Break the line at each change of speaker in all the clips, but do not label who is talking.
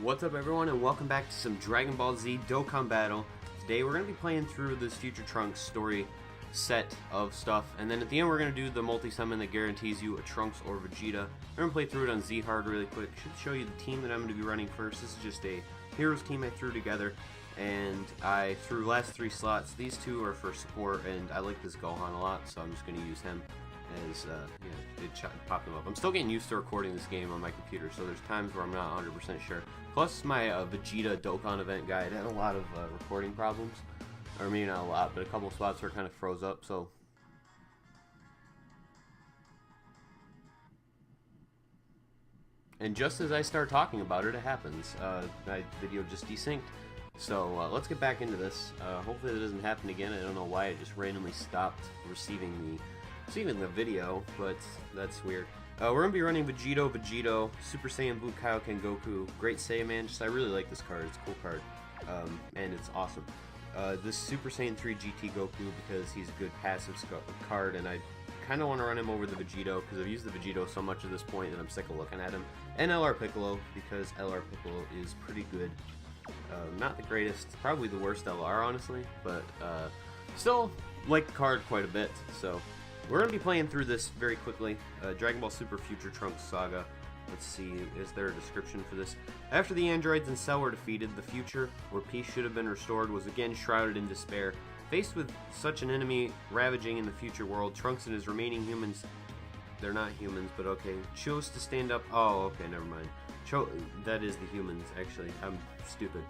What's up everyone, and welcome back to some Dragon Ball Z Dokkan Battle. Today we're going to be playing through this Future Trunks story set of stuff, and then at the end we're going to do the multi-summon that guarantees you a Trunks or Vegeta. We're going to play through it on Z Hard really quick. Should show you the team that I'm going to be running first. This is just a Heroes team I threw together, and I threw last 3 slots. These 2 are for support, and I like this Gohan a lot, so I'm just going to use him as, it popped them up. I'm still getting used to recording this game on my computer, so there's times where I'm not 100% sure. Plus, my Vegeta Dokkan event guide had a lot of recording problems. Or maybe not a lot, but a couple spots where it kind of froze up, so... And just as I start talking about it, it happens. My video just desynced. So let's get back into this. Hopefully that doesn't happen again. I don't know why it just randomly stopped receiving the video, but that's weird. We're going to be running Vegito, Super Saiyan Blue Kaioken Goku, Great Saiyaman. I really like this card. It's a cool card, and it's awesome. This Super Saiyan 3 GT Goku because he's a good passive card, and I kind of want to run him over the Vegito because I've used the Vegito so much at this point that I'm sick of looking at him. And LR Piccolo because LR Piccolo is pretty good. Not the greatest, probably the worst LR honestly, but still like the card quite a bit, so... We're going to be playing through this very quickly. Dragon Ball Super Future Trunks Saga. Let's see, is there a description for this? After the androids and Cell were defeated, the future, where peace should have been restored, was again shrouded in despair. Faced with such an enemy ravaging in the future world, Trunks and his remaining humans, they're not humans, but okay, chose to stand up. Oh, okay, never mind. That is the humans, actually. I'm stupid.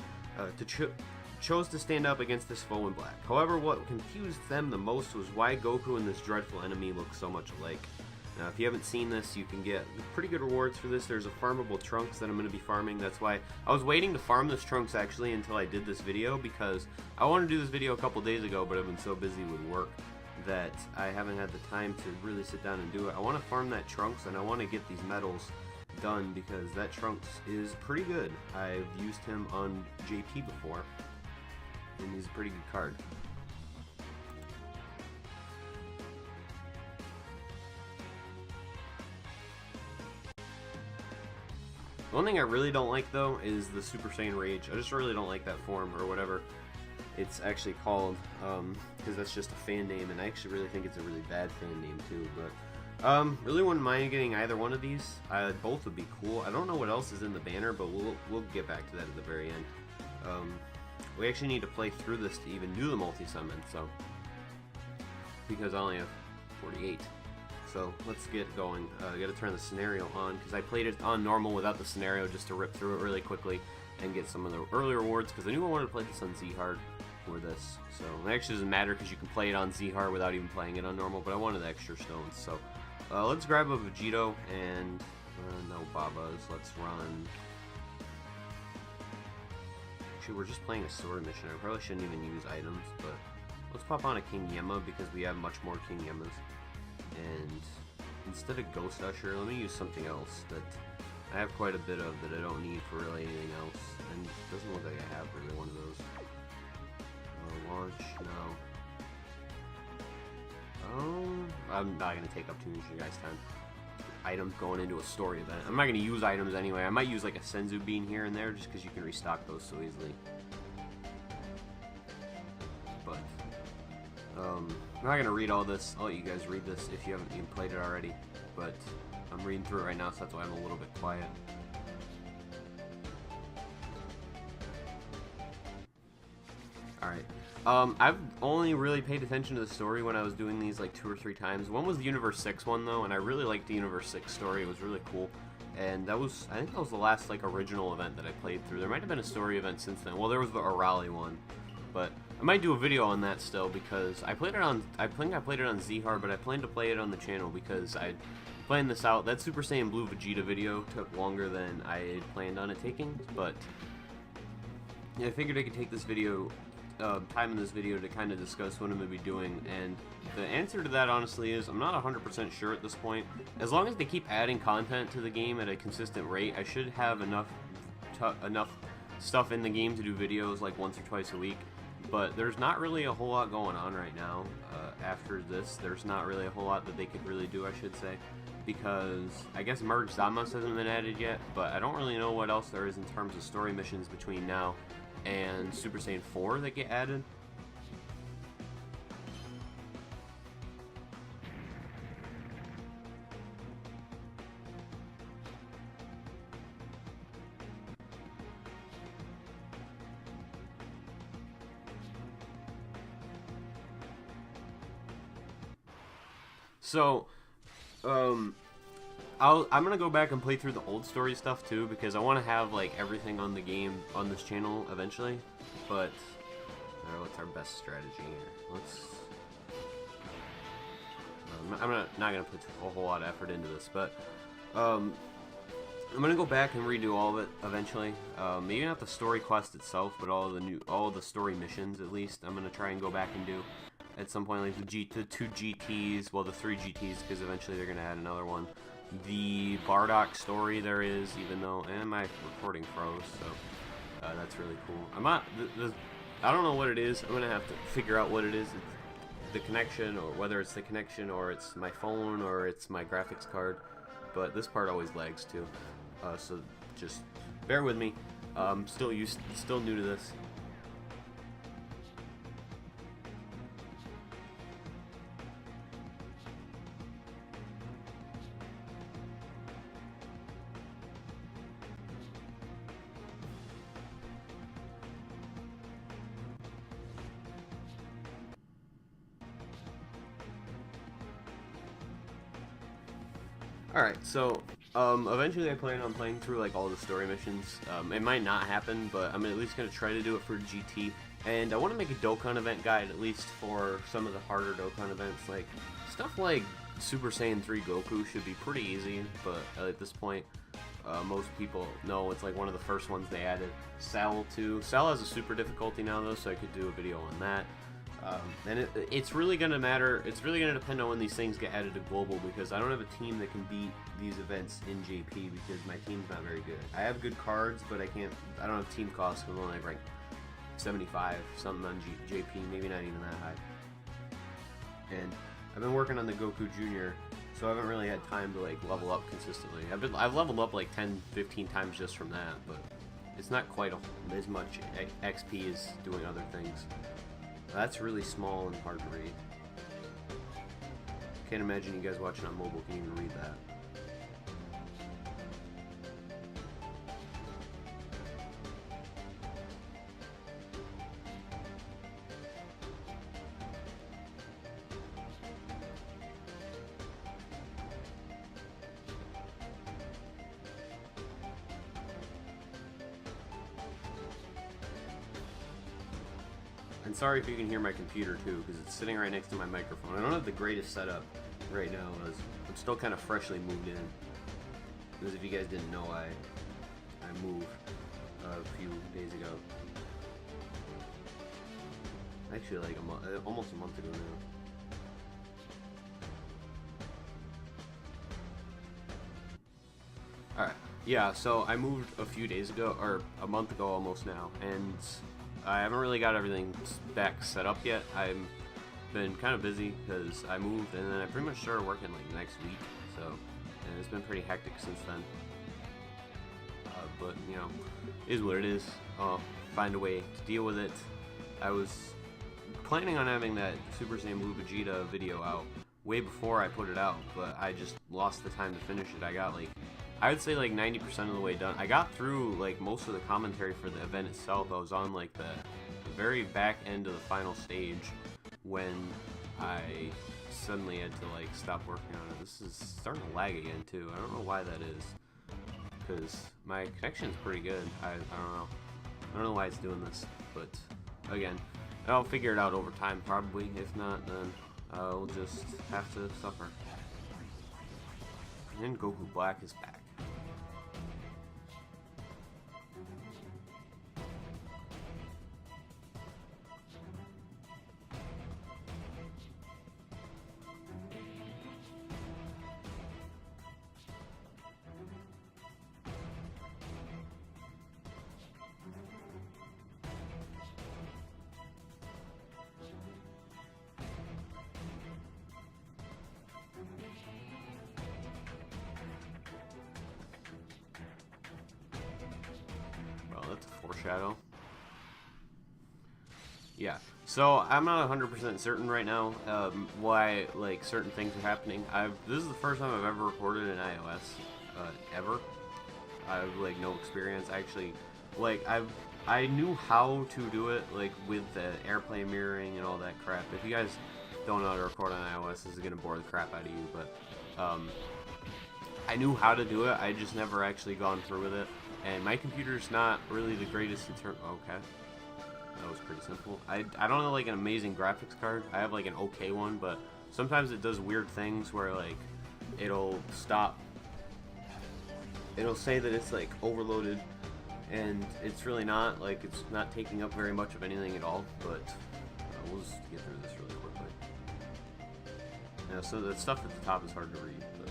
Chose to stand up against this foe in black. However, what confused them the most was why Goku and this dreadful enemy look so much alike. Now, if you haven't seen this, you can get pretty good rewards for this. There's a farmable Trunks that I'm going to be farming. That's why I was waiting to farm this Trunks actually until I did this video, because I wanted to do this video a couple days ago, but I've been so busy with work that I haven't had the time to really sit down and do it. I want to farm that Trunks, and I want to get these medals done because that Trunks is pretty good. I've used him on JP before, and he's a pretty good card. One thing I really don't like though is the Super Saiyan Rage. I just really don't like that form, or whatever it's actually called, because that's just a fan name, and I actually really think it's a really bad fan name too. But really wouldn't mind getting either one of these. Both would be cool. I don't know what else is in the banner, but we'll get back to that at the very end. We actually need to play through this to even do the multi-summon, so... Because I only have 48. So, let's get going. I gotta turn the scenario on, because I played it on normal without the scenario just to rip through it really quickly and get some of the early rewards, because I knew I wanted to play this on Z Hard for this. So, it actually doesn't matter, because you can play it on Z Hard without even playing it on normal, but I wanted the extra stones. So, let's grab a Vegito, and... no Babas. Let's run... We're just playing a story mission. I probably shouldn't even use items, but let's pop on a King Yemma because we have much more King Yemmas. And instead of Ghost Usher, let me use something else that I have quite a bit of that I don't need for really anything else. And it doesn't look like I have really one of those. Launch, no. I'm not going to take up too much of your guys' time. Items going into a story event. I'm not going to use items anyway. I might use like a Senzu Bean here and there just because you can restock those so easily. But I'm not going to read all this. I'll let you guys read this if you haven't even played it already. But I'm reading through it right now, so that's why I'm a little bit quiet. Alright. I've only really paid attention to the story when I was doing these like 2 or 3 times. One was the Universe 6 one though, and I really liked the Universe 6 story. It was really cool. And that was, I think that was the last like original event that I played through. There might have been a story event since then. Well, there was the Arali one. But I might do a video on that still because I played it on, I think I played it on Z Hard, but I plan to play it on the channel because I planned this out. That Super Saiyan Blue Vegeta video took longer than I had planned on it taking, but I figured I could take this video time in this video to kind of discuss what I'm going to be doing, and the answer to that honestly is I'm not 100% sure at this point. As long as they keep adding content to the game at a consistent rate, I should have enough stuff in the game to do videos like once or twice a week, but there's not really a whole lot going on right now. After this, there's not really a whole lot that they could really do, I should say. because I guess Merge Zamos hasn't been added yet, but I don't really know what else there is in terms of story missions between now and Super Saiyan 4 that get added. So, I'm gonna go back and play through the old story stuff too, because I want to have like everything on the game on this channel eventually. But what's our best strategy here? Let's. I'm not gonna put a whole lot of effort into this, but I'm gonna go back and redo all of it eventually. Maybe not the story quest itself, but all the story missions at least. I'm gonna try and go back and do at some point, like the 2 GTs, well, the 3 GTs, because eventually they're gonna add another one. The Bardock story there is, even though, and my recording froze, so that's really cool. I'm not, I don't know what it is. I'm gonna have to figure out what it is. It's the connection, or whether it's the connection, or it's my phone, or it's my graphics card. But this part always lags too, so just bear with me. Still new to this. Alright, so eventually I plan on playing through like all the story missions. It might not happen, but I'm at least going to try to do it for GT. And I want to make a Dokkan event guide, at least for some of the harder Dokkan events. Like, stuff like Super Saiyan 3 Goku should be pretty easy, but at this point, most people know it's like one of the first ones they added. Cell too. Cell has a super difficulty now though, so I could do a video on that. And it's really going to matter, it's really going to depend on when these things get added to Global, because I don't have a team that can beat these events in JP, because my team's not very good. I have good cards, but I don't have team costs, because I'm only ranked 75, something on JP, maybe not even that high. And I've been working on the Goku Jr., so I haven't really had time to like level up consistently. I've leveled up like 10-15 times just from that, but it's not quite as much XP as doing other things. That's really small and hard to read. Can't imagine you guys watching on mobile can even read that. And sorry if you can hear my computer too, because it's sitting right next to my microphone. I don't have the greatest setup right now, as I'm still kind of freshly moved in. Because if you guys didn't know, I moved a few days ago. Actually, like almost a month ago now. Alright, yeah, so I moved a few days ago, or a month ago almost now, and I haven't really got everything back set up yet. I've been kind of busy because I moved, and then I pretty much started working like next week, so, and it's been pretty hectic since then. But, you know, it is what it is. I'll find a way to deal with it. I was planning on having that Super Saiyan Blue Vegeta video out way before I put it out, but I just lost the time to finish it. I got like, I would say like 90% of the way done. I got through like most of the commentary for the event itself. I was on like the very back end of the final stage when I suddenly had to like stop working on it. This is starting to lag again too. I don't know why that is, because my connection's pretty good. I don't know why it's doing this, but again, I'll figure it out over time probably. If not, then I'll just have to suffer. And Goku Black is back. shadow. Yeah, so I'm not 100% certain right now why like certain things are happening. This is the first time I've ever recorded in iOS, ever. I have like no experience actually. Like I knew how to do it, like with the airplane mirroring and all that crap. If you guys don't know how to record on iOS, this is gonna bore the crap out of you. But I knew how to do it. I just never actually gone through with it. And my computer's not really the greatest in terms. Okay. That was pretty simple. I don't have like an amazing graphics card. I have like an okay one, but sometimes it does weird things where like it'll stop. It'll say that it's like overloaded, and it's really not. Like it's not taking up very much of anything at all. But we'll just get through this really quickly. Yeah, so the stuff at the top is hard to read, but,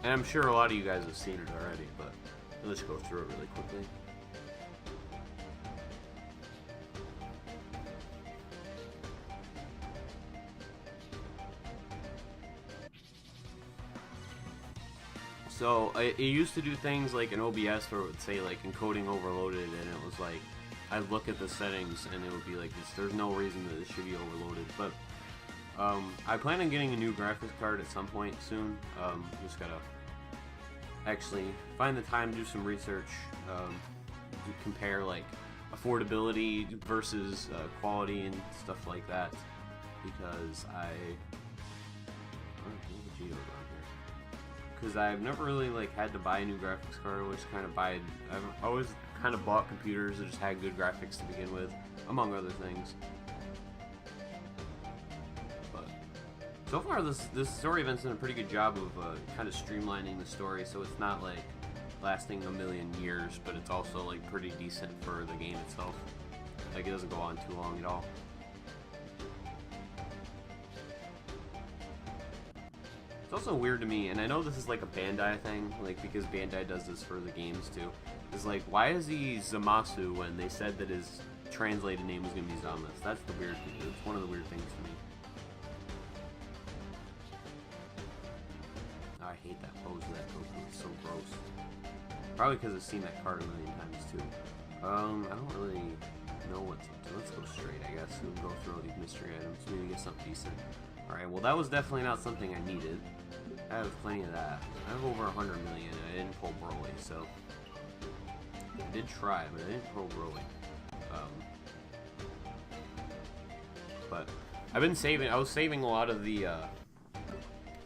and I'm sure a lot of you guys have seen it already. But let's go through it really quickly. So it used to do things like in OBS where it would say like encoding overloaded, and it was like I'd look at the settings and it would be like there's no reason that this should be overloaded. But I plan on getting a new graphics card at some point soon. Just gotta actually find the time to do some research to compare like affordability versus quality and stuff like that, because I've never really like had to buy a new graphics card. I've always kind of bought computers that just had good graphics to begin with, among other things. But so far, this story event's done a pretty good job of kind of streamlining the story, so it's not like lasting a million years, but it's also like pretty decent for the game itself. Like it doesn't go on too long at all. It's also weird to me, and I know this is like a Bandai thing, like because Bandai does this for the games too. Is like, why is he Zamasu when they said that his translated name was gonna be Zamas? That's the weird thing. It's one of the weird things to me. Oh, I hate that pose of that Goku. It's so gross. Probably because I've seen that card a million times too. I don't really know what to do. Let's go straight, I guess. We'll go through all these mystery items. Maybe get something decent. Alright, well that was definitely not something I needed. I have plenty of that. I have over 100 million, and I didn't pull Broly, so I did try, but I didn't pull Broly. But I've been saving. I was saving a lot of the,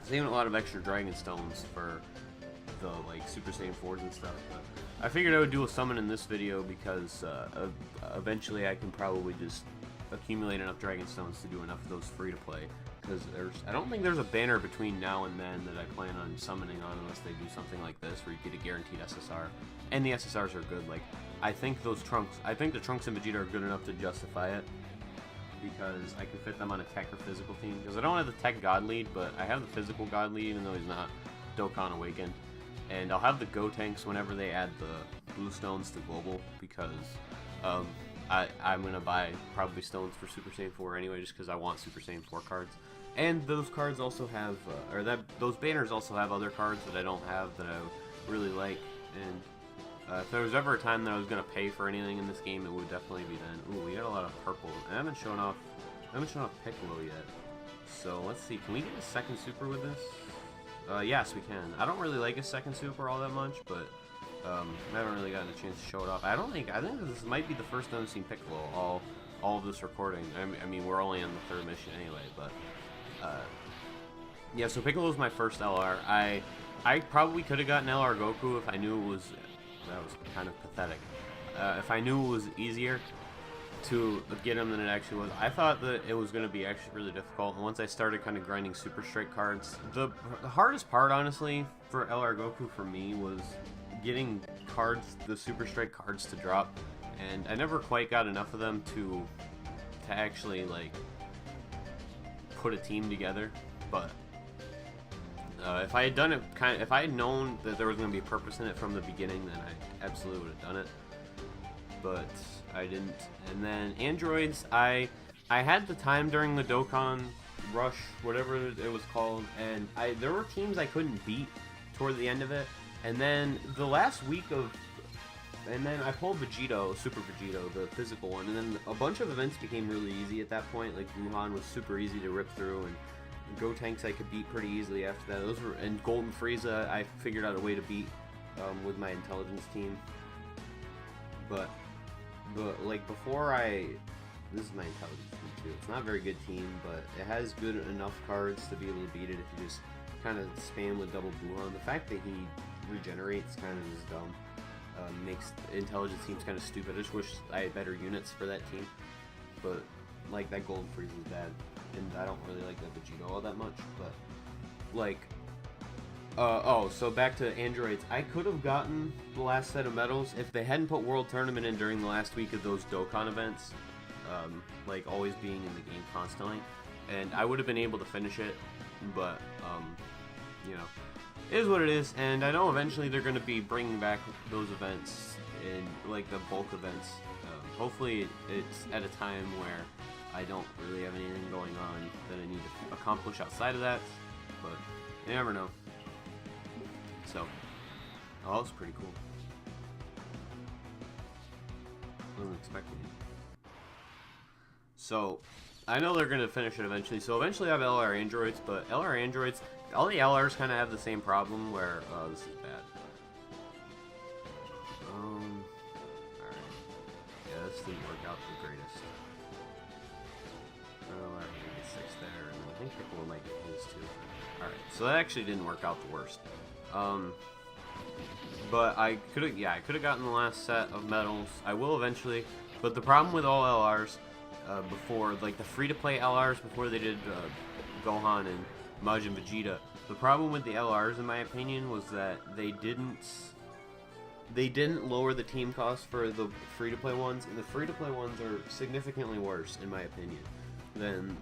saving a lot of extra Dragon Stones for the like Super Saiyan 4s and stuff. But I figured I would do a summon in this video because eventually I can probably just accumulate enough Dragon Stones to do enough of those free to play. Because I don't think there's a banner between now and then that I plan on summoning on unless they do something like this where you get a guaranteed SSR. And the SSRs are good. Like, I think the Trunks and Vegeta are good enough to justify it. Because I can fit them on a tech or physical team. Because I don't have the tech God Lead, but I have the physical God Lead even though he's not Dokkan Awakened. And I'll have the Gotenks whenever they add the blue stones to global, because I'm going to buy probably stones for Super Saiyan 4 anyway, just because I want Super Saiyan 4 cards. And those cards also have, those banners also have other cards that I don't have that I really like. And if there was ever a time that I was going to pay for anything in this game, it would definitely be then. Ooh, we got a lot of purple. I haven't shown off Piccolo yet. So let's see, can we get a second super with this? Yes, we can. I don't really like a second super all that much, but I haven't really gotten a chance to show it off. I think this might be the first time I've seen Piccolo all of this recording. I mean, we're only on the 3rd mission anyway, but yeah. So Piccolo's my first LR. I probably could have gotten LR Goku if I knew it was. That was kind of pathetic. If I knew it was easier to get him than it actually was. I thought that it was going to be actually really difficult, and once I started kind of grinding Super Strike cards, the hardest part, honestly, for LR Goku for me was getting cards, the Super Strike cards to drop, and I never quite got enough of them to actually, like, put a team together. But if I had done it, if I had known that there was going to be a purpose in it from the beginning, then I absolutely would have done it. But I didn't. And then androids, I had the time during the Dokkan Rush, whatever it was called, and there were teams I couldn't beat toward the end of it. And then the last week of and then I pulled Vegito, Super Vegito, the physical one, and then a bunch of events became really easy at that point. Like Wuhan was super easy to rip through, and Gotenks I could beat pretty easily after that. Those were, and Golden Frieza I figured out a way to beat with my intelligence team. But like before this is my intelligence team too. It's not a very good team, but it has good enough cards to be able to beat it if you just kind of spam with double Buhan. The fact that he regenerates kind of is dumb. Makes the intelligence teams kind of stupid. I just wish I had better units for that team. But like that Golden Frieza is bad, and I don't really like that Vegito all that much. But like, oh, so back to androids. I could have gotten the last set of medals if they hadn't put World Tournament in during the last week of those Dokkan events. Like always being in the game constantly, and I would have been able to finish it, but you know, it is what it is. And I know eventually they're going to be bringing back those events in like the bulk events. Hopefully it's at a time where I don't really have anything going on that I need to accomplish outside of that, but you never know. So, oh, that's pretty cool. Wasn't expecting it. So, I know they're going to finish it eventually. So eventually I have LR androids, but LR androids, all the LRs kind of have the same problem where, oh, this is bad. Alright. Yeah, this didn't work out the greatest. Oh, I get 6 there, and I think Piccolo might get his too. Alright, so that actually didn't work out the worst. But I could have gotten the last set of medals. I will eventually, but the problem with all LRs, before, like the free-to-play LRs before they did Gohan and Majin Vegeta, the problem with the LRs, in my opinion, was that they didn't lower the team cost for the free-to-play ones, and the free-to-play ones are significantly worse, in my opinion, than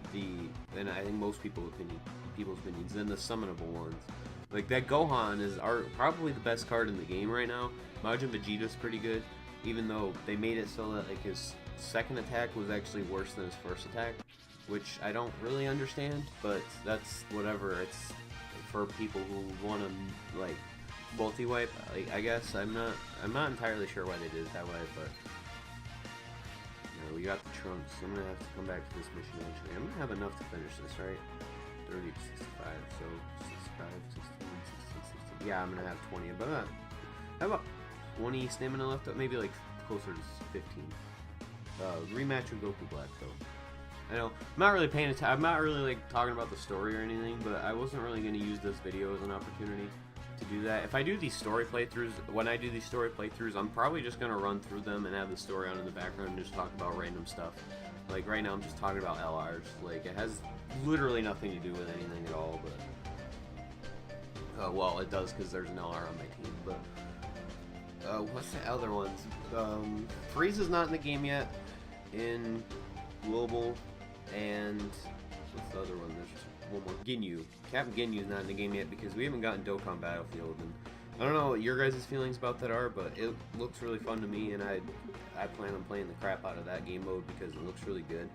and I think most people's opinions, than the summonable ones. Like that Gohan is probably the best card in the game right now. Majin Vegeta's pretty good, even though they made it so that like his second attack was actually worse than his first attack, which I don't really understand, but that's whatever. It's for people who want to like multi-wipe. I guess I'm not entirely sure why they did it that way, but you know, we got the trunks. So I'm gonna have to come back to this mission eventually. I'm gonna have enough to finish this, right? 30 to 65, so 65, 16, 16, 16. Yeah, I'm gonna have 20, but I have about 20 stamina left up, maybe like closer to 15. Rematch with Goku Black though. I know I'm not really paying attention. I'm not really like talking about the story or anything, but I wasn't really going to use this video as an opportunity to do that. If I do these story playthroughs, I'm probably just going to run through them and have the story on in the background and just talk about random stuff. Like right now I'm just talking about LRs. Like it has literally nothing to do with anything at all, but well, it does because there's an LR on my team. But what's the other ones? Frieza's not in the game yet. In Global, and what's the other one? There's just one more. Ginyu. Captain Ginyu's not in the game yet because we haven't gotten Dokkan Battlefield, and I don't know what your guys' feelings about that are, but it looks really fun to me, and I plan on playing the crap out of that game mode because it looks really good.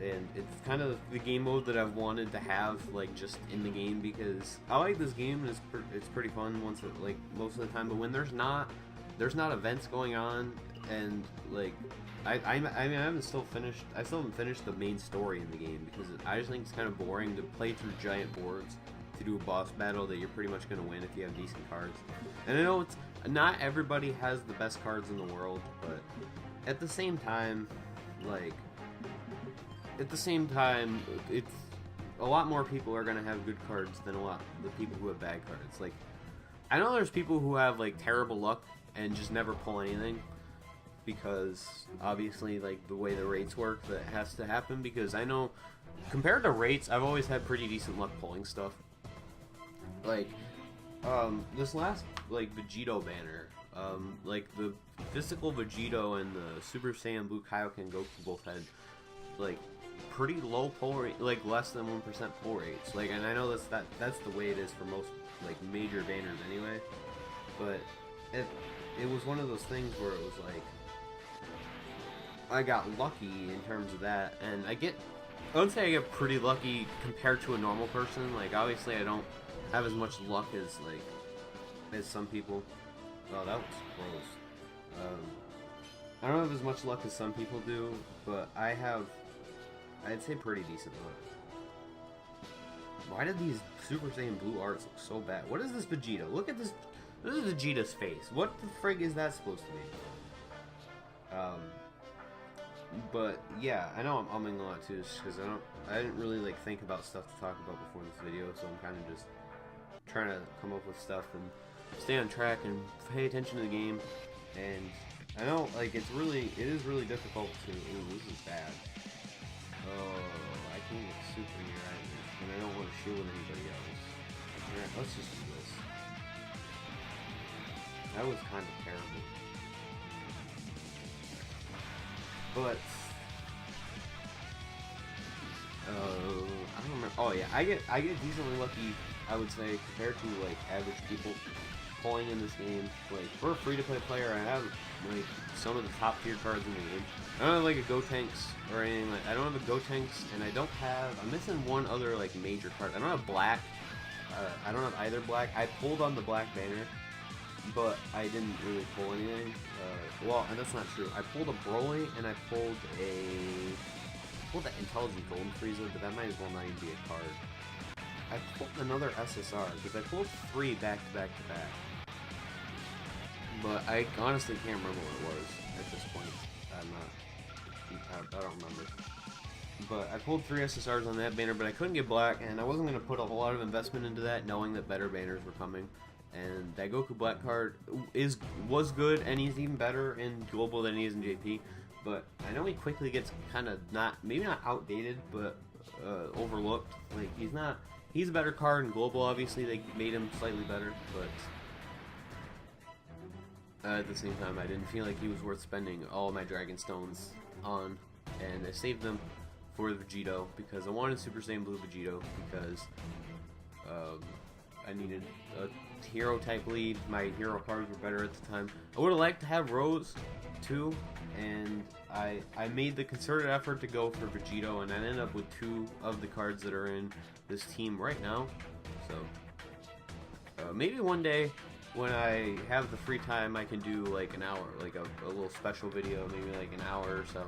And it's kind of the game mode that I've wanted to have, like, just in the game, because I like this game, and it's pretty fun once it, like, most of the time, but when there's not events going on, and, like, I mean, I haven't still haven't finished the main story in the game, because I just think it's kind of boring to play through giant boards to do a boss battle that you're pretty much going to win if you have decent cards. And I know not everybody has the best cards in the world, but at the same time, it's a lot more people are going to have good cards than a lot of the people who have bad cards. Like, I know there's people who have, like, terrible luck and just never pull anything, because obviously, like, the way the rates work, that has to happen, because I know compared to rates, I've always had pretty decent luck pulling stuff. Like, this last, like, Vegito banner, like, the physical Vegito and the Super Saiyan Blue Kaioken Goku both had, like, pretty low pull rate, like, less than 1% pull rates. Like, and I know that's the way it is for most, like, major banners anyway, but it was one of those things where it was like, I got lucky in terms of that, and I would say I get pretty lucky compared to a normal person. Like, obviously I don't have as much luck as some people. Oh, that was close. I don't have as much luck as some people do, but I have, I'd say, pretty decent luck. Why did these Super Saiyan Blue arts look so bad? What is this Vegeta? Look at this. This is Vegeta's face. What the frig is that supposed to be? But yeah, I know I'm umming a lot too, just because I didn't really like think about stuff to talk about before this video, so I'm kind of just trying to come up with stuff and stay on track and pay attention to the game. And I know, like, it is really difficult to. Ooh, this is bad. Oh, I can't get super here either, and I don't want to shoot with anybody else. Alright, let's just do this. That was kind of terrible. But I don't remember. Oh yeah, I get decently lucky, I would say, compared to like average people pulling in this game. Like, for a free-to-play player, I have like some of the top tier cards in the game. I don't have like a Gotenks or anything. Like, I don't have a Gotenks, and I'm missing one other like major card. I don't have black. I don't have either black. I pulled on the black banner, but I didn't really pull anything. Well, and that's not true. I pulled a Broly, and I pulled that Intelligent Golden Frieza, but that might as well not even be a card. I pulled another SSR, because I pulled 3 back to back to back. But I honestly can't remember what it was at this point. I don't remember. But I pulled 3 SSRs on that banner, but I couldn't get black, and I wasn't going to put a lot of investment into that, knowing that better banners were coming. And that Goku Black card was good, and he's even better in Global than he is in JP. But I know he quickly gets kind of maybe not outdated, but overlooked. Like, he's a better card in Global, obviously. They made him slightly better, but at the same time, I didn't feel like he was worth spending all my Dragon Stones on. And I saved them for the Vegito, because I wanted Super Saiyan Blue Vegito, because I needed a hero type lead. My hero cards were better at the time. I would have liked to have Rose too, and I made the concerted effort to go for Vegito, and I ended up with 2 of the cards that are in this team right now. So maybe one day when I have the free time, I can do like an hour, like a little special video, maybe like an hour or so,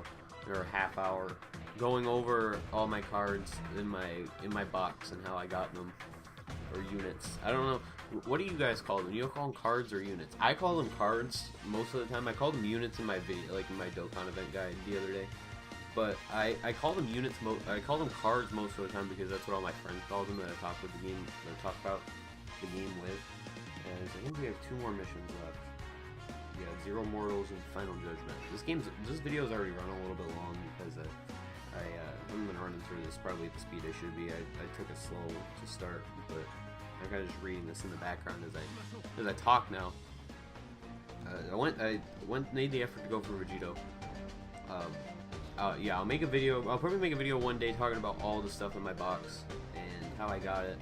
or a half hour, going over all my cards in my box and how I got them. Or units. I don't know. What do you guys call them? You call them cards or units? I call them cards most of the time. I called them units in my video, like in my Dokkan event guide the other day. But I call them units. I call them cards most of the time, because that's what all my friends call them that I talk about the game with. And I think we have 2 more missions left. Yeah, Zero Mortals and Final Judgment. This video's already run a little bit long, because I haven't been running through this probably at the speed I should be. I took it slow to start, but I'm kind of just reading this in the background as I talk now. I made the effort to go for Vegito. Yeah, I'll probably make a video one day talking about all the stuff in my box and how I got it,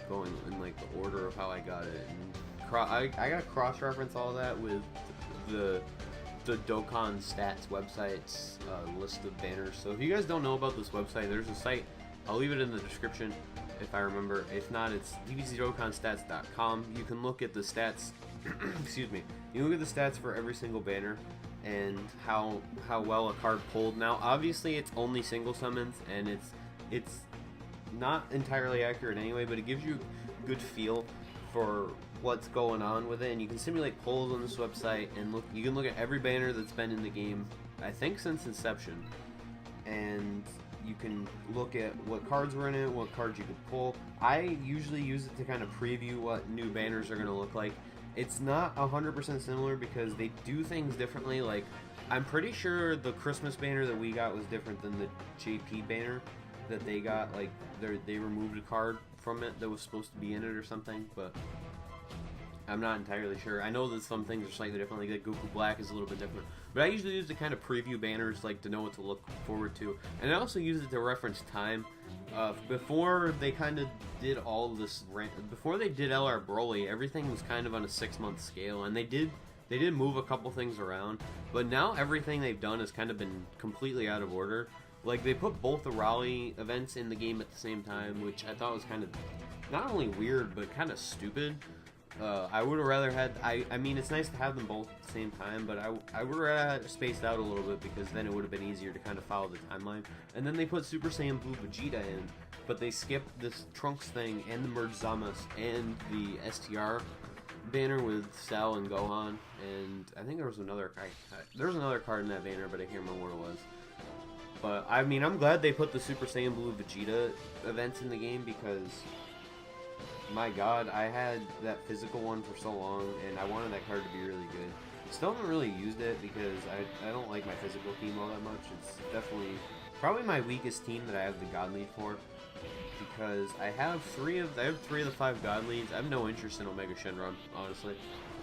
going in like the order of how I got it. And I gotta cross-reference all that with the Dokkan Stats website's list of banners. So if you guys don't know about this website, there's a site. I'll leave it in the description if I remember. If not, it's dbcdokkanstats.com. You can look at the stats. Excuse me. You look at the stats for every single banner and how well a card pulled. Now, obviously, it's only single summons, and it's not entirely accurate anyway, but it gives you a good feel for what's going on with it, and you can simulate pulls on this website, and you can look at every banner that's been in the game, I think since inception, and you can look at what cards were in it, what cards you could pull. I usually use it to kind of preview what new banners are going to look like. It's not 100% similar, because they do things differently. Like, I'm pretty sure the Christmas banner that we got was different than the JP banner that they got. Like, they removed a card from it that was supposed to be in it or something, but I'm not entirely sure. I know that some things are slightly different, like Goku Black is a little bit different. But I usually use it to kind of preview banners, like to know what to look forward to. And I also use it to reference time. Before they kind of did all this, before they did LR Broly, everything was kind of on a 6-month scale, and they did move a couple things around. But now everything they've done has kind of been completely out of order. Like, they put both the Raleigh events in the game at the same time, which I thought was kind of not only weird but kind of stupid. I would have rather had. I mean, it's nice to have them both at the same time, but I would have rather had it spaced out a little bit because then it would have been easier to kind of follow the timeline. And then they put Super Saiyan Blue Vegeta in, but they skipped this Trunks thing and the Merge Zamas and the STR banner with Cell and Gohan. And I think there was another card in that banner, but I can't remember what it was. But I mean, I'm glad they put the Super Saiyan Blue Vegeta events in the game because, my god, I had that physical one for so long, and I wanted that card to be really good. Still haven't really used it because I don't like my physical team all that much. It's definitely probably my weakest team that I have the God Lead for, because I have three of the 5 God Leads. I have no interest in Omega Shenron, honestly,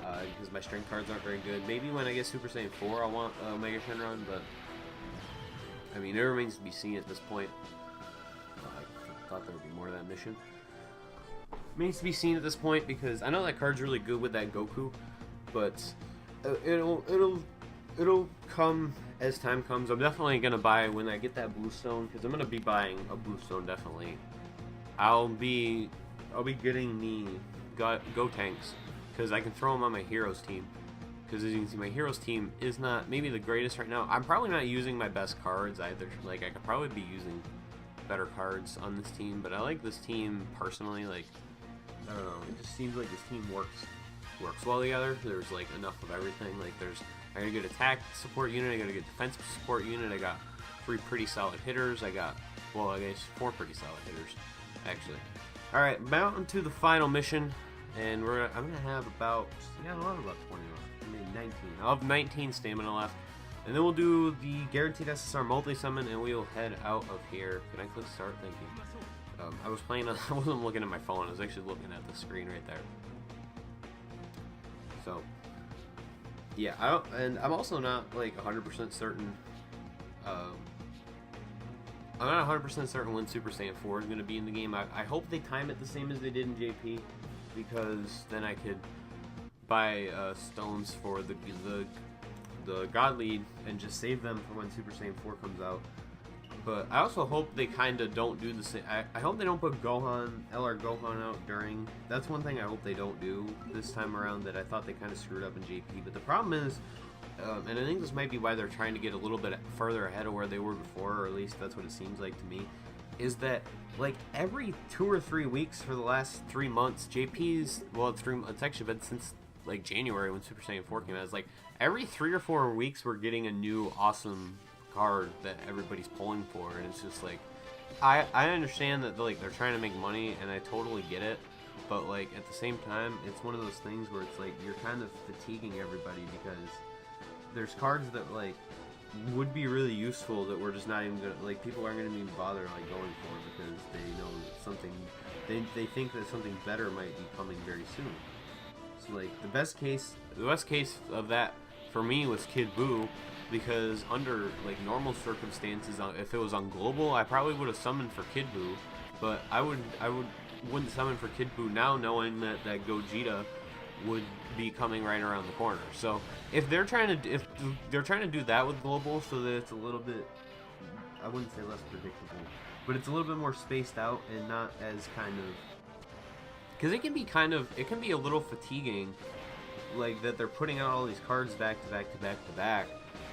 because my strength cards aren't very good. Maybe when I get Super Saiyan 4, I'll want Omega Shenron, but I mean, it remains to be seen at this point. I thought there would be more of that mission. Remains to be seen at this point because I know that card's really good with that Goku, but it'll come as time comes. I'm definitely gonna buy when I get that blue stone because I'm gonna be buying a blue stone definitely. I'll be getting the Go Tanks because I can throw them on my heroes team. Because as you can see, my heroes team is not maybe the greatest right now. I'm probably not using my best cards either. Like, I could probably be using better cards on this team, but I like this team personally. Like, I don't know, it just seems like this team works well together. There's like enough of everything. Like, I got a good attack support unit, I got a good defense support unit, I got 3 pretty solid hitters, I guess 4 pretty solid hitters, actually. Alright, about into the final mission, and I'm gonna have about 20 left. I mean 19. I'll have 19 stamina left. And then we'll do the guaranteed SSR multi-summon, and we'll head out of here. Can I click start? Thank you. I wasn't looking at my phone, I was actually looking at the screen right there. So, yeah, and I'm also not like 100% certain. I'm not 100% certain when Super Saiyan 4 is going to be in the game. I hope they time it the same as they did in JP, because then I could buy stones for the God Lead and just save them for when Super Saiyan 4 comes out. But I also hope they kind of don't do the same. I hope they don't put LR Gohan out during. That's one thing I hope they don't do this time around that I thought they kind of screwed up in JP. But the problem is, and I think this might be why they're trying to get a little bit further ahead of where they were before, or at least that's what it seems like to me, is that like every 2 or 3 weeks for the last 3 months, JP's, well, it's actually been since like January when Super Saiyan 4 came out. It's like every 3 or 4 weeks we're getting a new awesome card that everybody's pulling for, and it's just like I understand that like they're trying to make money, and I totally get it, but like at the same time it's one of those things where it's like you're kind of fatiguing everybody because there's cards that like would be really useful that we're just not even gonna, like, people aren't gonna even bother like going for because they know that something they think that something better might be coming very soon. So like the best case of that for me was Kid Buu, because under like normal circumstances, if it was on global, I probably would have summoned for Kid Buu, but I wouldn't summon for Kid Buu now, knowing that Gogeta would be coming right around the corner. So if they're trying to do that with global, so that it's a little bit, I wouldn't say less predictable, but it's a little bit more spaced out and not as kind of, because it can be a little fatiguing, like that they're putting out all these cards back to back to back to back,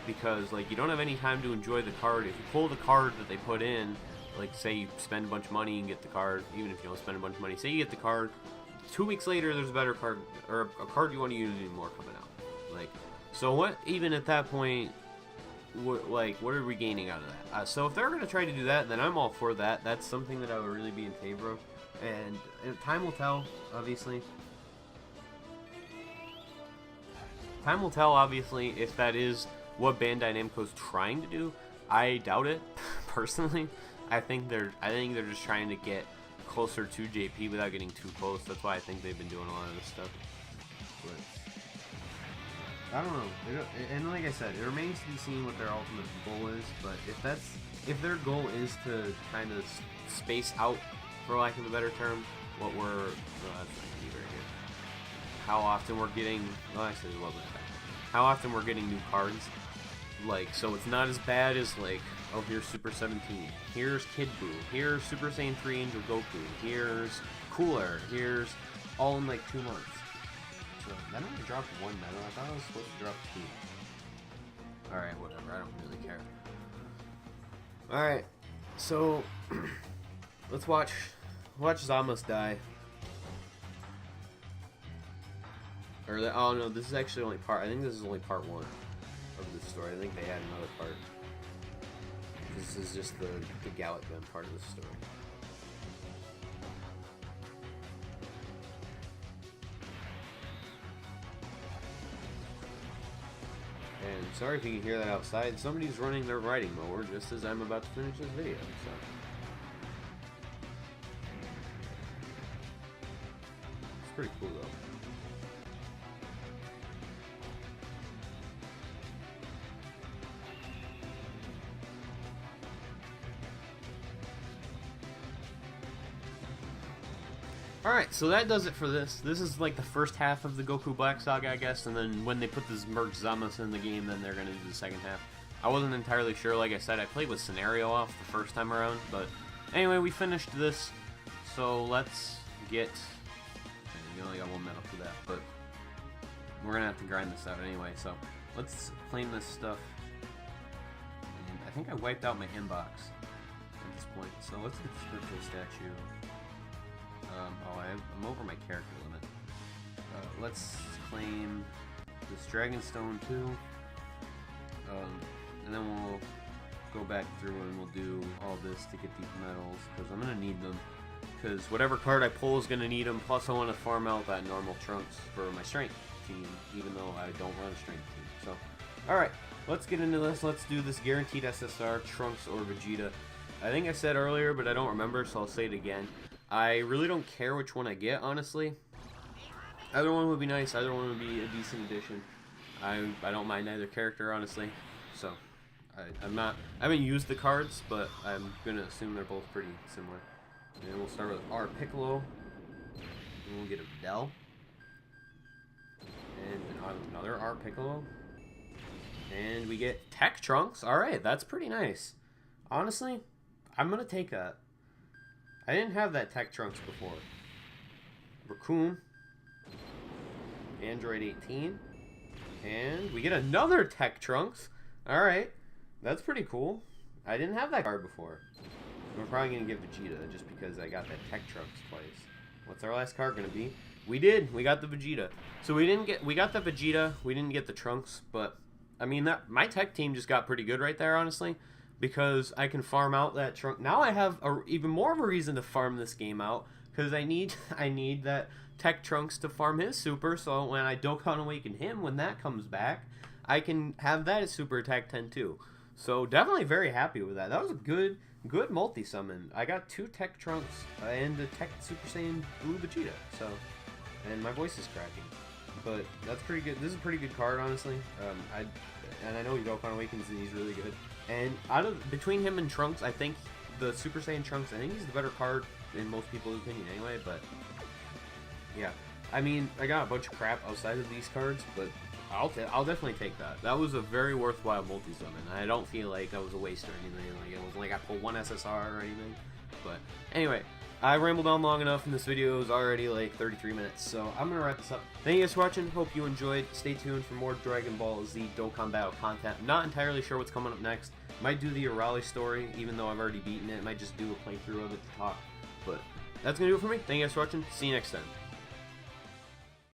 because like you don't have any time to enjoy the card. If you pull the card that they put in, like say you spend a bunch of money and get the card, even if you don't spend a bunch of money, say you get the card, 2 weeks later there's a better card, or a card you want to use anymore coming out. Like, so what, even at that point, what are we gaining out of that? So if they're going to try to do that, then I'm all for that. That's something that I would really be in favor of. And time will tell, obviously. Time will tell, obviously, if that is what Bandai Namco's trying to do. I doubt it, personally. I think they're just trying to get closer to JP without getting too close. That's why I think they've been doing a lot of this stuff. But I don't know. And like I said, it remains to be seen what their ultimate goal is. But if their goal is to kind of space out, for lack of a better term, that's not going to be very good. How often we're getting, well, actually, it wasn't that. How often we're getting new cards, like, so it's not as bad as like, oh, here's Super 17, here's Kid Buu, here's Super Saiyan 3 Angel Goku, here's Cooler, here's all in like 2 months. So that only dropped 1 medal. I thought I was supposed to drop 2. Alright, whatever. I don't really care. Alright, so let's watch Zamos die. Or oh no, this is actually only part. I think this is only part 1 of this story. I think they had another part. This is just the Gallic gun part of the story. And sorry if you can hear that outside. Somebody's running their riding mower just as I'm about to finish this video. So. It's pretty cool though. Alright, so that does it for this. This is like the first half of the Goku Black Saga, I guess, and then when they put this merged Zamos in the game, then they're going to do the second half. I wasn't entirely sure, like I said, I played with Scenario off the first time around, but anyway, we finished this, so let's get... You only got 1 medal for that, but we're going to have to grind this out anyway, so let's claim this stuff. And I think I wiped out my inbox at this point, so let's get the spiritual statue. I'm over my character limit. Let's claim this Dragonstone too. And then we'll go back through and we'll do all this to get these medals, because I'm going to need them. Because whatever card I pull is going to need them, plus I want to farm out that normal Trunks for my strength team, even though I don't run a strength team. So, alright, let's get into this. Let's do this guaranteed SSR, Trunks or Vegeta. I think I said earlier, but I don't remember, so I'll say it again. I really don't care which one I get, honestly. Either one would be nice. Either one would be a decent addition. I don't mind either character, honestly. So, I haven't used the cards, but I'm going to assume they're both pretty similar. And we'll start with R Piccolo. And we'll get a Videl. And another R Piccolo. And we get Tech Trunks. Alright, that's pretty nice. Honestly, I'm going to take that. I didn't have that Tech Trunks before. Raccoon. Android 18. And we get another Tech Trunks. Alright. That's pretty cool. I didn't have that card before. I'm probably going to give Vegeta just because I got that Tech Trunks twice. What's our last card going to be? We did. We got the Vegeta. So we got the Vegeta. We didn't get the Trunks. But, I mean, my Tech team just got pretty good right there, honestly. Because I can farm out that Trunk. Now I have even more of a reason to farm this game out. Because I need that Tech Trunks to farm his super. So when I Dokkan Awaken him, when that comes back, I can have that as Super Attack 10 too. So definitely very happy with that. That was a good multi-summon. I got 2 Tech Trunks and a Tech Super Saiyan Blue Vegeta. So, and my voice is cracking. But that's pretty good. This is a pretty good card, honestly. I know Dokkan Awakens and he's really good. And between him and Trunks, I think the Super Saiyan Trunks, I think he's the better card in most people's opinion anyway, but yeah. I mean, I got a bunch of crap outside of these cards, but I'll definitely take that. That was a very worthwhile multi-summon. I don't feel like that was a waste or anything. Like, it wasn't like I pulled 1 SSR or anything. But anyway, I rambled on long enough, and this video is already like 33 minutes, so I'm going to wrap this up. Thank you guys for watching. Hope you enjoyed. Stay tuned for more Dragon Ball Z Dokkan Battle content. I'm not entirely sure what's coming up next. Might do the Arale story, even though I've already beaten it. Might just do a playthrough of it to talk. But that's going to do it for me. Thank you guys for watching. See you next time.